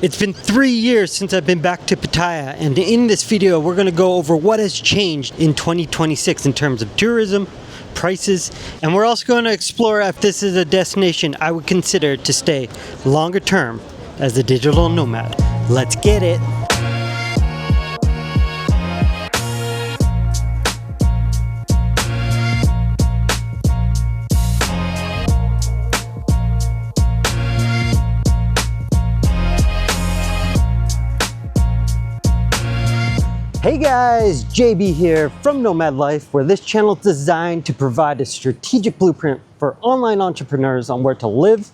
It's been 3 years since I've been back to Pattaya, and in this video we're going to go over what has changed in 2026 in terms of tourism, prices, and we're also going to explore if this is a destination I would consider to stay longer term as a digital nomad. Let's get it! Hey guys, JB here from Nomad Life, where this channel is designed to provide a strategic blueprint for online entrepreneurs on where to live,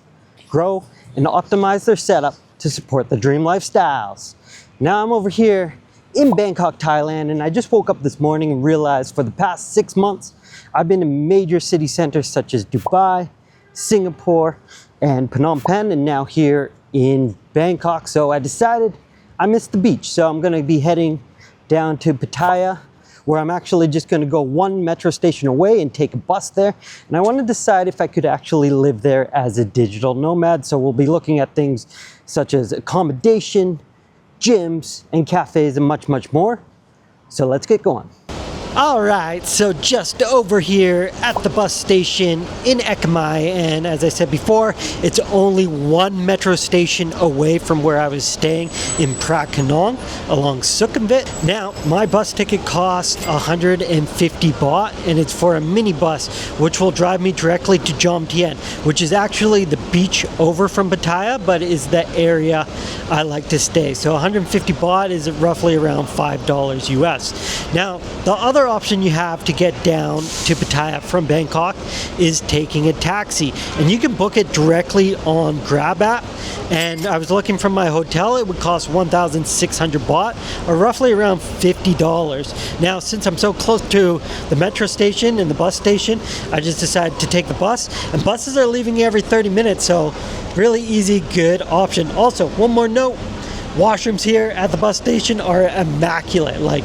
grow, and optimize their setup to support the dream lifestyles. Now I'm over here in Bangkok, Thailand, and I just woke up this morning and realized for the past 6 months, I've been in major city centers such as Dubai, Singapore, and Phnom Penh, and now here in Bangkok. So I decided I missed the beach, so I'm gonna be heading down to Pattaya, where I'm actually just going to go one metro station away and take a bus there. And I want to decide if I could actually live there as a digital nomad. So we'll be looking at things such as accommodation, gyms, and cafes, and much, much more. So let's get going. Alright, so just over here at the bus station in Ekmai, and as I said before, it's only one metro station away from where I was staying in Prat Khnong along Sukhumvit. Now, my bus ticket costs 150 baht, and it's for a mini bus which will drive me directly to Jomtien, which is actually the beach over from Pattaya, but is the area I like to stay. So 150 baht is roughly around $5 US. Now, the other option you have to get down to Pattaya from Bangkok is taking a taxi, and you can book it directly on Grab app. And I was looking from my hotel, it would cost 1,600 baht, or roughly around $50. Now, since I'm so close to the metro station and the bus station, I just decided to take the bus, and buses are leaving every 30 minutes, so really easy, good option. Also, one more note, washrooms here at the bus station are immaculate. Like,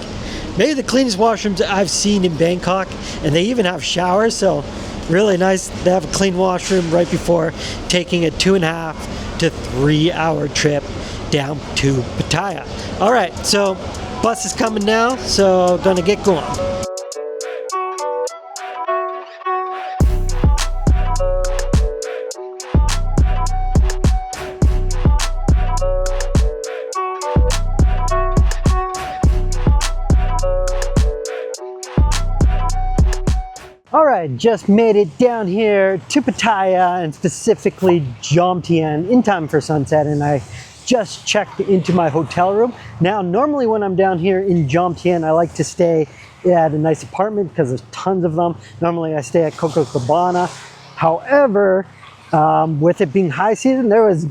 maybe the cleanest washrooms I've seen in Bangkok, and they even have showers, so really nice to have a clean washroom right before taking a 2.5 to 3 hour trip down to Pattaya. All right, so bus is coming now, so gonna get going. Alright, just made it down here to Pattaya, and specifically Jomtien, in time for sunset, and I just checked into my hotel room. Now, normally when I'm down here in Jomtien, I like to stay at a nice apartment because there's tons of them. Normally I stay at Coco Cabana. However, with it being high season, there was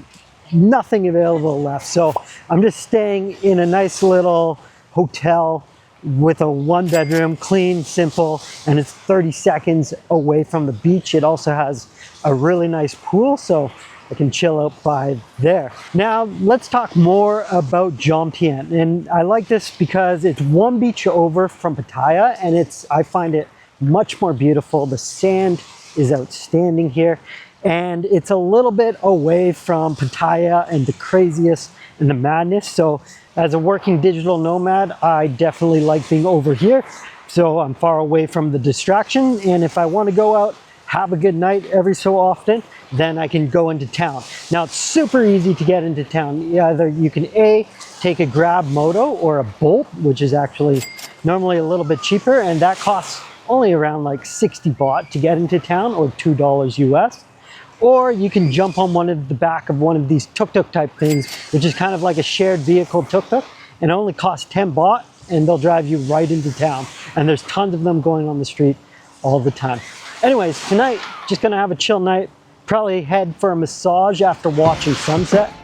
nothing available left. So I'm just staying in a nice little hotel with a 1-bedroom, clean, simple, and it's 30 seconds away from the beach. It also has a really nice pool, so I can chill out by there. Now, let's talk more about Jomtien. And I like this because it's one beach over from Pattaya, and I find it much more beautiful. The sand is outstanding here, and it's a little bit away from Pattaya and the craziest and the madness. So as a working digital nomad, I definitely like being over here. So I'm far away from the distraction, and if I want to go out, have a good night every so often, then I can go into town. Now, it's super easy to get into town. Either you can take a Grab Moto or a Bolt, which is actually normally a little bit cheaper, and that costs only around like 60 baht to get into town, or $2 US. Or you can jump on the back of one of these tuk-tuk type things, which is kind of like a shared vehicle tuk-tuk, and it only costs 10 baht, and they'll drive you right into town. And there's tons of them going on the street all the time. Anyways, tonight, just gonna have a chill night, probably head for a massage after watching sunset.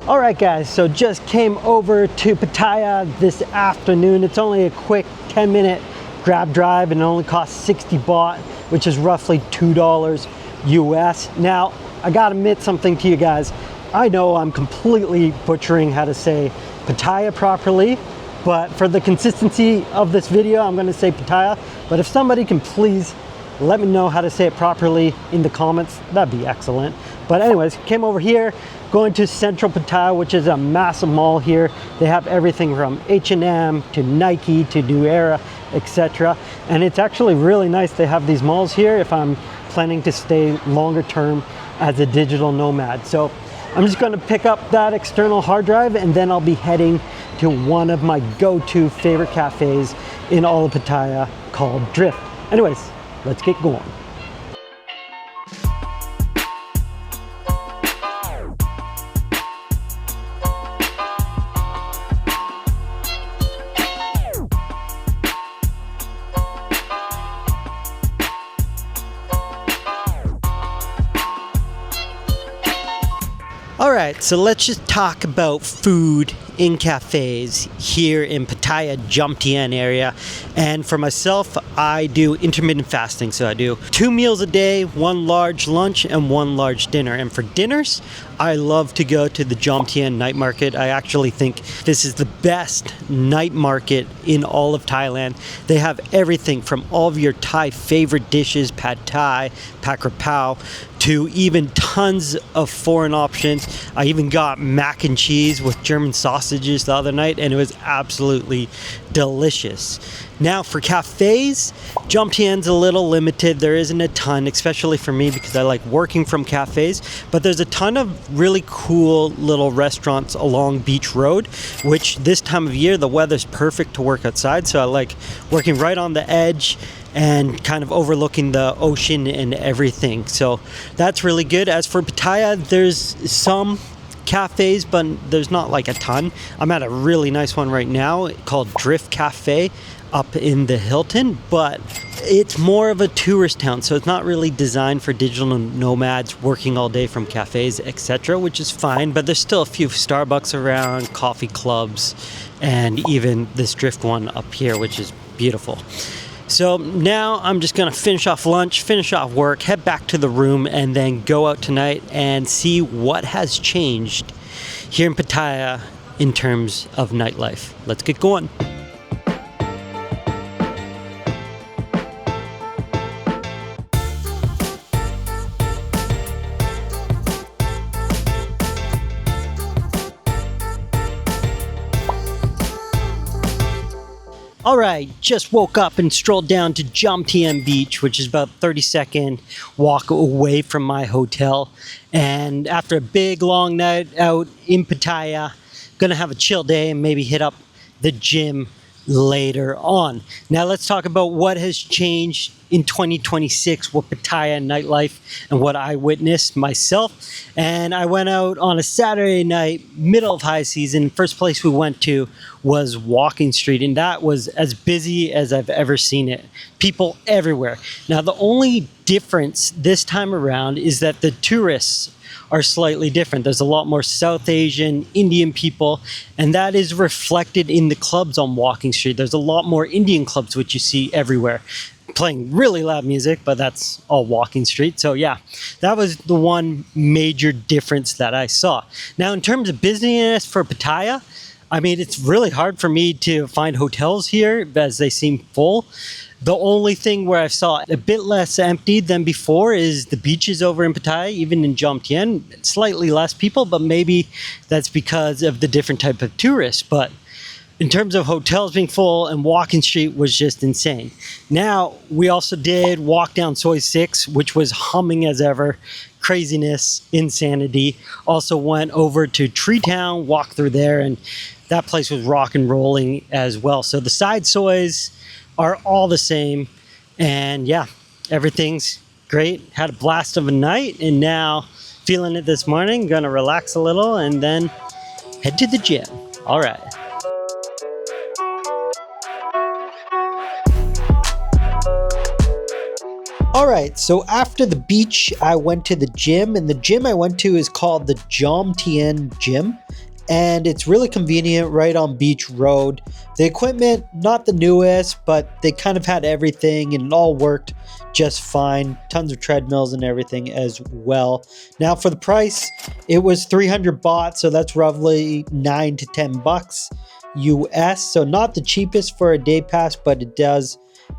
Alright guys, so just came over to Pattaya this afternoon. It's only a quick 10-minute Grab drive, and it only costs 60 baht, which is roughly $2 US. Now, I gotta admit something to you guys. I know I'm completely butchering how to say Pattaya properly, but for the consistency of this video, I'm gonna say Pattaya. But if somebody can please let me know how to say it properly in the comments, that'd be excellent. But anyways, came over here, going to Central Pattaya, which is a massive mall here. They have everything from H&M to Nike to New Era, etc. And it's actually really nice they have these malls here if I'm planning to stay longer term as a digital nomad. So I'm just gonna pick up that external hard drive and then I'll be heading to one of my go-to favorite cafes in all of Pattaya called Drift. Anyways, let's get going. All right, so let's just talk about food in cafes here in Pattaya, Jomtien area. And for myself, I do intermittent fasting. So I do 2 meals a day, 1 large lunch and 1 large dinner. And for dinners, I love to go to the Jomtien night market. I actually think this is the best night market in all of Thailand. They have everything from all of your Thai favorite dishes, pad Thai, pak krapao, to even tons of foreign options. I even got mac and cheese with German sausages the other night, and it was absolutely delicious. Now for cafes, Jomtien's a little limited. There isn't a ton, especially for me because I like working from cafes, but there's a ton of really cool little restaurants along Beach Road, which this time of year, the weather's perfect to work outside. So I like working right on the edge and kind of overlooking the ocean and everything. So that's really good. As for Pattaya, there's some cafes, but there's not like a ton. I'm at a really nice one right now called Drift Cafe up in the Hilton, but it's more of a tourist town, so it's not really designed for digital nomads working all day from cafes, etc., which is fine. But there's still a few Starbucks around, coffee clubs, and even this Drift one up here, which is beautiful. So now I'm just gonna finish off lunch, finish off work, head back to the room, and then go out tonight and see what has changed here in Pattaya in terms of nightlife. Let's get going. All right, just woke up and strolled down to Jomtien Beach, which is about 30-second walk away from my hotel. And after a big, long night out in Pattaya, gonna have a chill day and maybe hit up the gym later on. Now let's talk about what has changed in 2026 with Pattaya nightlife and what I witnessed myself. And I went out on a Saturday night, middle of high season. First place we went to was Walking Street, and that was as busy as I've ever seen it. People everywhere. Now the only difference this time around is that the tourists are slightly different. There's a lot more South Asian, Indian people, and that is reflected in the clubs on Walking Street. There's a lot more Indian clubs, which you see everywhere, playing really loud music, but that's all Walking Street. So yeah, that was the one major difference that I saw. Now in terms of busyness for Pattaya, I mean, it's really hard for me to find hotels here as they seem full. The only thing where I saw a bit less empty than before is the beaches over in Pattaya, even in Jomtien, slightly less people, but maybe that's because of the different type of tourists. But in terms of hotels being full, and Walking Street was just insane. Now, we also did walk down Soy 6, which was humming as ever. Craziness, insanity. Also went over to Tree Town, walked through there, and that place was rock and rolling as well. So the side soys are all the same, and yeah, everything's great. Had a blast of a night, and now feeling it this morning. Gonna relax a little and then head to the gym. All right. All right, so after the beach, I went to the gym, and the gym I went to is called the Jomtien Gym. and it's really convenient right on Beach Road. The equipment, not the newest, but they kind of had everything and it all worked just fine. Tons of treadmills and everything as well. Now for the price, it was 300 baht, so that's roughly 9 to 10 bucks US. So not the cheapest for a day pass, but it does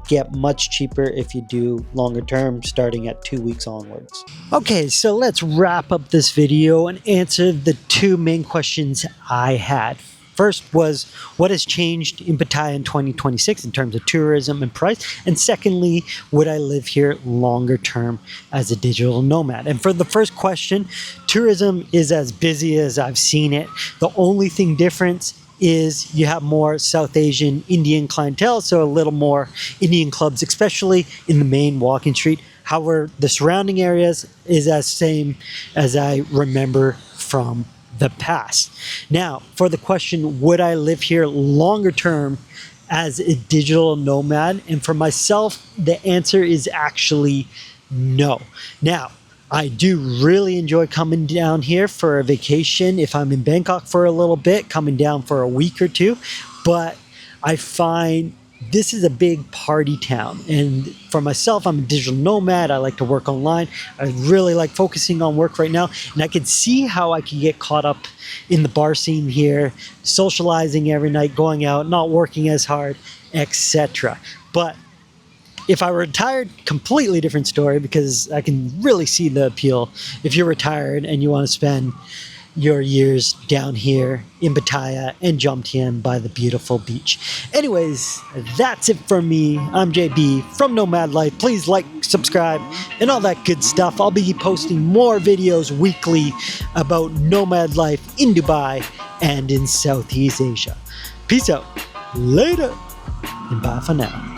get much cheaper if you do longer term, starting at 2 weeks onwards. Okay, so let's wrap up this video and answer the two main questions I had. First was, what has changed in Pattaya in 2026 in terms of tourism and price? And secondly, would I live here longer term as a digital nomad? And for the first question, tourism is as busy as I've seen it. The only thing different is you have more South Asian Indian clientele, so a little more Indian clubs, especially in the main Walking Street. However, the surrounding areas is as same as I remember from the past. Now, for the question, would I live here longer term as a digital nomad? And for myself, the answer is actually no. Now, I do really enjoy coming down here for a vacation. If I'm in Bangkok for a little bit, coming down for a week or two, but I find this is a big party town. And for myself, I'm a digital nomad. I like to work online. I really like focusing on work right now. And I can see how I can get caught up in the bar scene here, socializing every night, going out, not working as hard, etc. But if I were retired, completely different story, because I can really see the appeal. If you're retired and you want to spend your years down here in Pattaya and Jomtien by the beautiful beach. Anyways, that's it from me. I'm JB from Nomad Life. Please like, subscribe, and all that good stuff. I'll be posting more videos weekly about nomad life in Dubai and in Southeast Asia. Peace out. Later. And bye for now.